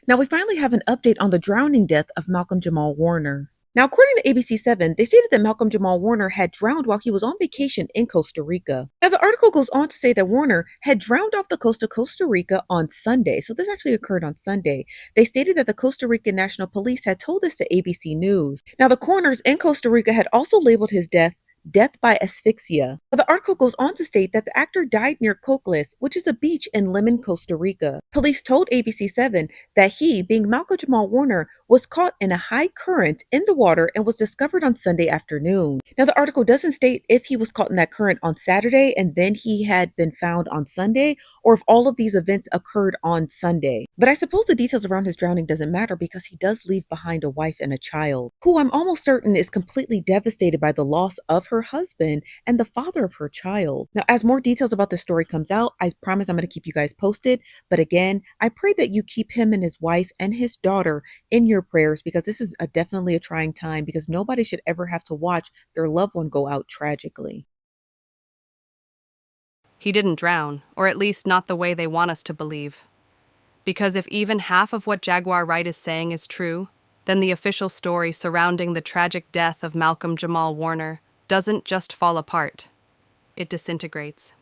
Now, we finally have an update on the drowning death of Malcolm-Jamal Warner. Now, according to ABC7, they stated that Malcolm-Jamal Warner had drowned while he was on vacation in Costa Rica. Now, the article goes on to say that Warner had drowned off the coast of Costa Rica on Sunday. So, this actually occurred on Sunday. They stated that the Costa Rican National Police had told this to ABC News. Now, the coroners in Costa Rica had also labeled his death by asphyxia. The article goes on to state that the actor died near Cocles, which is a beach in Limon, Costa Rica. Police told ABC7 that he, being Malcolm-Jamal Warner, was caught in a high current in the water and was discovered on Sunday afternoon. Now, the article doesn't state if he was caught in that current on Saturday and then he had been found on Sunday, or if all of these events occurred on Sunday. But I suppose the details around his drowning doesn't matter because he does leave behind a wife and a child, who I'm almost certain is completely devastated by the loss of her husband and the father of her child. Now, as more details about this story comes out, I promise I'm going to keep you guys posted. But again, I pray that you keep him and his wife and his daughter in your prayers, because this is definitely a trying time, because nobody should ever have to watch their loved one go out tragically. He didn't drown, or at least not the way they want us to believe. Because if even half of what Jaguar Wright is saying is true, then the official story surrounding the tragic death of Malcolm-Jamal Warner doesn't just fall apart. It disintegrates.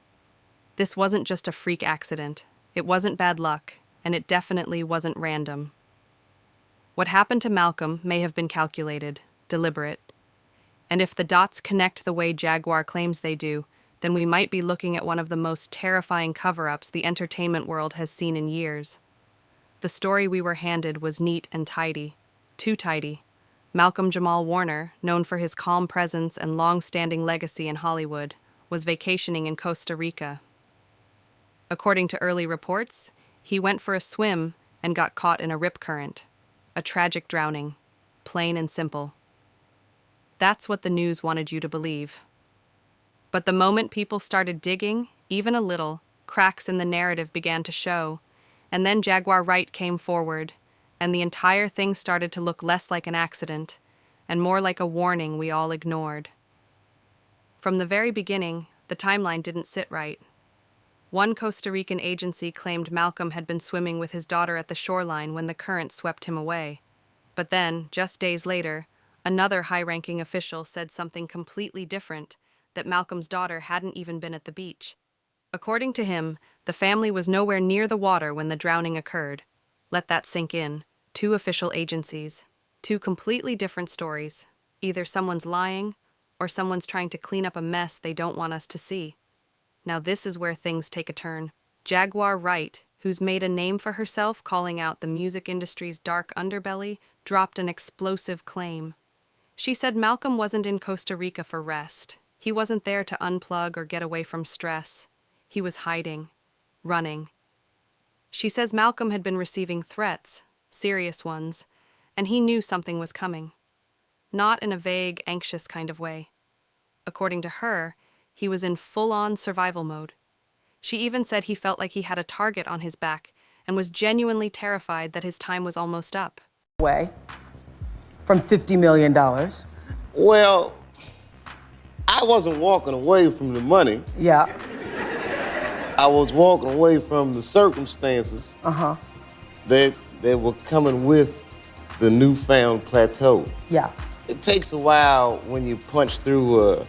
This wasn't just a freak accident. It wasn't bad luck, and it definitely wasn't random. What happened to Malcolm may have been calculated, deliberate. And if the dots connect the way Jaguar claims they do, then we might be looking at one of the most terrifying cover-ups the entertainment world has seen in years. The story we were handed was neat and tidy. Too tidy. Malcolm-Jamal Warner, known for his calm presence and long-standing legacy in Hollywood, was vacationing in Costa Rica. According to early reports, he went for a swim and got caught in a rip current. A tragic drowning. Plain and simple. That's what the news wanted you to believe. But the moment people started digging, even a little, cracks in the narrative began to show, and then Jaguar Wright came forward, and the entire thing started to look less like an accident, and more like a warning we all ignored. From the very beginning, the timeline didn't sit right. One Costa Rican agency claimed Malcolm had been swimming with his daughter at the shoreline when the current swept him away. But then, just days later, another high-ranking official said something completely different, that Malcolm's daughter hadn't even been at the beach. According to him, the family was nowhere near the water when the drowning occurred. Let that sink in. Two official agencies. Two completely different stories. Either someone's lying, or someone's trying to clean up a mess they don't want us to see. Now this is where things take a turn. Jaguar Wright, who's made a name for herself calling out the music industry's dark underbelly, dropped an explosive claim. She said Malcolm wasn't in Costa Rica for rest. He wasn't there to unplug or get away from stress. He was hiding, running. She says Malcolm had been receiving threats, serious ones, and he knew something was coming. Not in a vague, anxious kind of way. According to her, he was in full-on survival mode. She even said he felt like he had a target on his back and was genuinely terrified that his time was almost up. Away from $50 million. Well, I wasn't walking away from the money. Yeah. I was walking away from the circumstances that were coming with the newfound plateau. Yeah. It takes a while when you punch through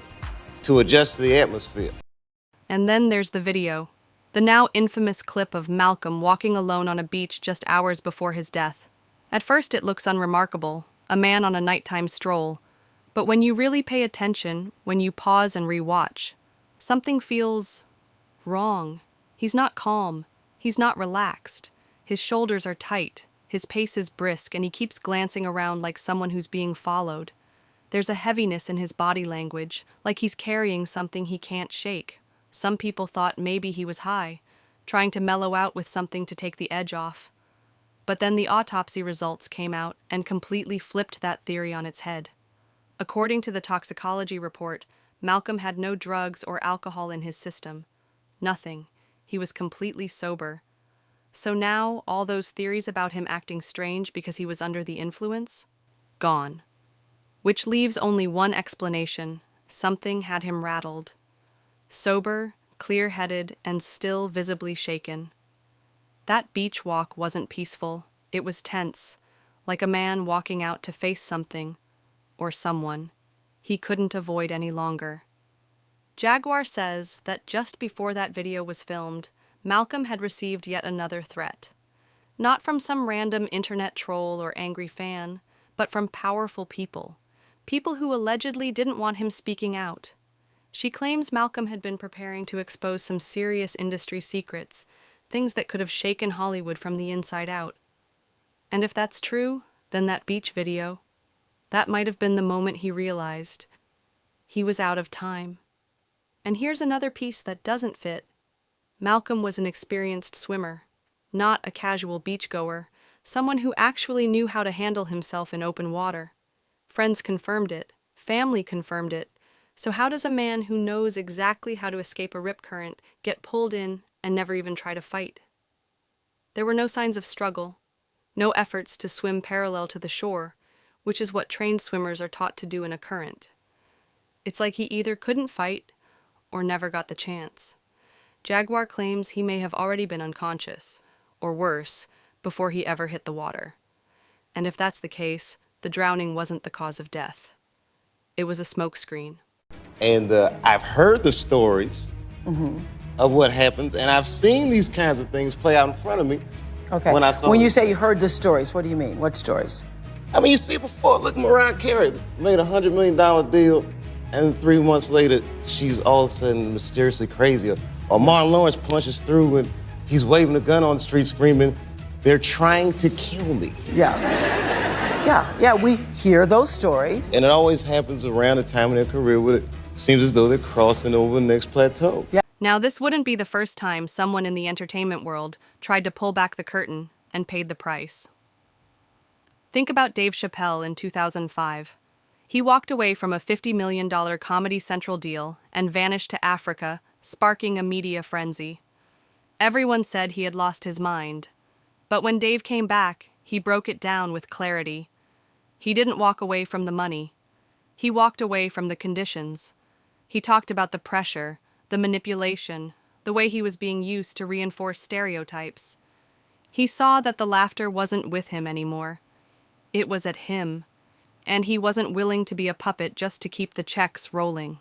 to adjust to the atmosphere. And then there's the video. The now infamous clip of Malcolm walking alone on a beach just hours before his death. At first it looks unremarkable, a man on a nighttime stroll. But when you really pay attention, when you pause and rewatch, something feels wrong. He's not calm. He's not relaxed. His shoulders are tight. His pace is brisk, and he keeps glancing around like someone who's being followed. There's a heaviness in his body language, like he's carrying something he can't shake. Some people thought maybe he was high, trying to mellow out with something to take the edge off. But then the autopsy results came out and completely flipped that theory on its head. According to the toxicology report, Malcolm had no drugs or alcohol in his system. Nothing. He was completely sober. So now, all those theories about him acting strange because he was under the influence? Gone. Which leaves only one explanation. Something had him rattled. Sober, clear-headed, and still visibly shaken. That beach walk wasn't peaceful. It was tense, like a man walking out to face something, or someone, he couldn't avoid any longer. Jaguar says that just before that video was filmed, Malcolm had received yet another threat. Not from some random internet troll or angry fan, but from powerful people. People who allegedly didn't want him speaking out. She claims Malcolm had been preparing to expose some serious industry secrets, things that could have shaken Hollywood from the inside out. And if that's true, then that beach video, that might have been the moment he realized he was out of time. And here's another piece that doesn't fit. Malcolm was an experienced swimmer, not a casual beachgoer, someone who actually knew how to handle himself in open water. Friends confirmed it, family confirmed it. So how does a man who knows exactly how to escape a rip current get pulled in and never even try to fight? There were no signs of struggle, no efforts to swim parallel to the shore, which is what trained swimmers are taught to do in a current. It's like he either couldn't fight or never got the chance. Jaguar claims he may have already been unconscious, or worse, before he ever hit the water. And if that's the case, the drowning wasn't the cause of death. It was a smokescreen. And I've heard the stories of what happens, and I've seen these kinds of things play out in front of me. Okay. When you say you heard the stories, what do you mean? What stories? I mean, you see before, look, Mariah Carey made a $100 million deal, and 3 months later, she's all of a sudden mysteriously crazy. Or Martin Lawrence punches through, and he's waving a gun on the street screaming, "They're trying to kill me." Yeah, we hear those stories. And it always happens around the time in their career where it seems as though they're crossing over the next plateau. Yeah. Now, this wouldn't be the first time someone in the entertainment world tried to pull back the curtain and paid the price. Think about Dave Chappelle in 2005. He walked away from a $50 million Comedy Central deal and vanished to Africa, sparking a media frenzy. Everyone said he had lost his mind. But when Dave came back, he broke it down with clarity. He didn't walk away from the money. He walked away from the conditions. He talked about the pressure, the manipulation, the way he was being used to reinforce stereotypes. He saw that the laughter wasn't with him anymore. It was at him, and he wasn't willing to be a puppet just to keep the checks rolling.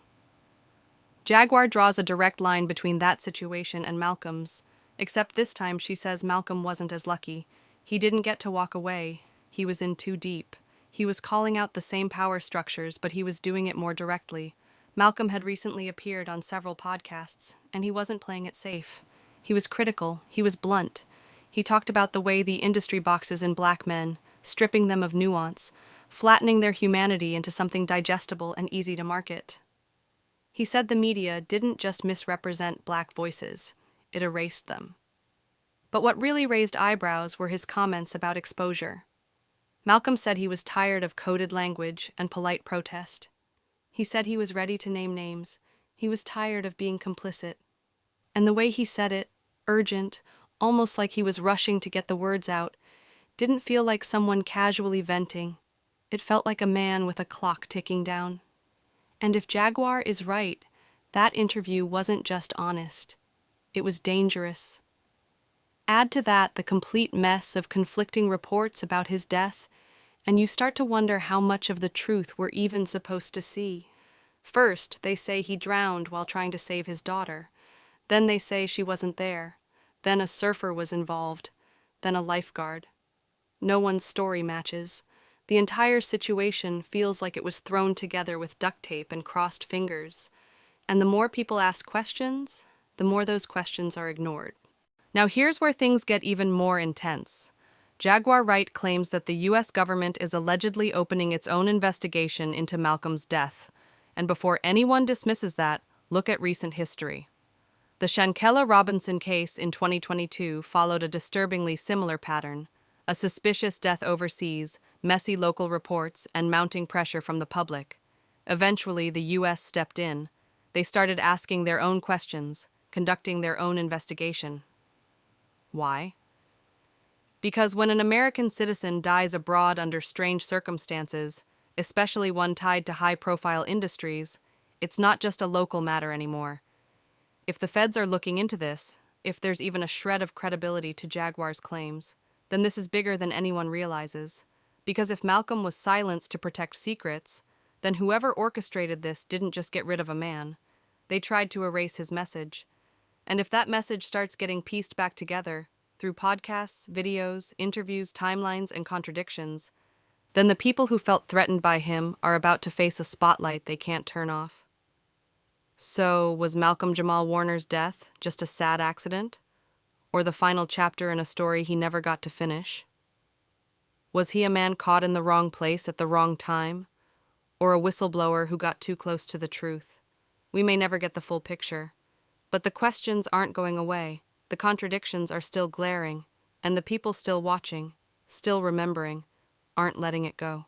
Jaguar draws a direct line between that situation and Malcolm's, except this time she says Malcolm wasn't as lucky. He didn't get to walk away. He was in too deep. He was calling out the same power structures, but he was doing it more directly. Malcolm had recently appeared on several podcasts, and he wasn't playing it safe. He was critical. He was blunt. He talked about the way the industry boxes in black men, stripping them of nuance, flattening their humanity into something digestible and easy to market. He said the media didn't just misrepresent black voices, it erased them. But what really raised eyebrows were his comments about exposure. Malcolm said he was tired of coded language and polite protest. He said he was ready to name names. He was tired of being complicit. And the way he said it, urgent, almost like he was rushing to get the words out, didn't feel like someone casually venting. It felt like a man with a clock ticking down. And if Jaguar is right, that interview wasn't just honest. It was dangerous. Add to that the complete mess of conflicting reports about his death, and you start to wonder how much of the truth we're even supposed to see. First, they say he drowned while trying to save his daughter. Then they say she wasn't there. Then a surfer was involved. Then a lifeguard. No one's story matches. The entire situation feels like it was thrown together with duct tape and crossed fingers. And the more people ask questions, the more those questions are ignored. Now here's where things get even more intense. Jaguar Wright claims that the U.S. government is allegedly opening its own investigation into Malcolm's death. And before anyone dismisses that, look at recent history. The Shankella Robinson case in 2022 followed a disturbingly similar pattern. A suspicious death overseas, messy local reports, and mounting pressure from the public. Eventually, the U.S. stepped in. They started asking their own questions, conducting their own investigation. Why? Because when an American citizen dies abroad under strange circumstances, especially one tied to high-profile industries, it's not just a local matter anymore. If the feds are looking into this, if there's even a shred of credibility to Jaguar's claims, then this is bigger than anyone realizes. Because if Malcolm was silenced to protect secrets, then whoever orchestrated this didn't just get rid of a man. They tried to erase his message. And if that message starts getting pieced back together, through podcasts, videos, interviews, timelines, and contradictions, then the people who felt threatened by him are about to face a spotlight they can't turn off. So, was Malcolm-Jamal Warner's death just a sad accident? Or the final chapter in a story he never got to finish? Was he a man caught in the wrong place at the wrong time? Or a whistleblower who got too close to the truth? We may never get the full picture. But the questions aren't going away, the contradictions are still glaring, and the people still watching, still remembering, aren't letting it go.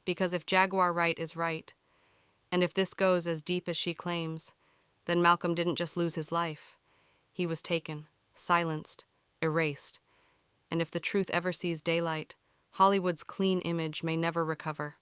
Because if Jaguar Wright is right, and if this goes as deep as she claims, then Malcolm didn't just lose his life. He was taken, silenced, erased. And if the truth ever sees daylight, Hollywood's clean image may never recover.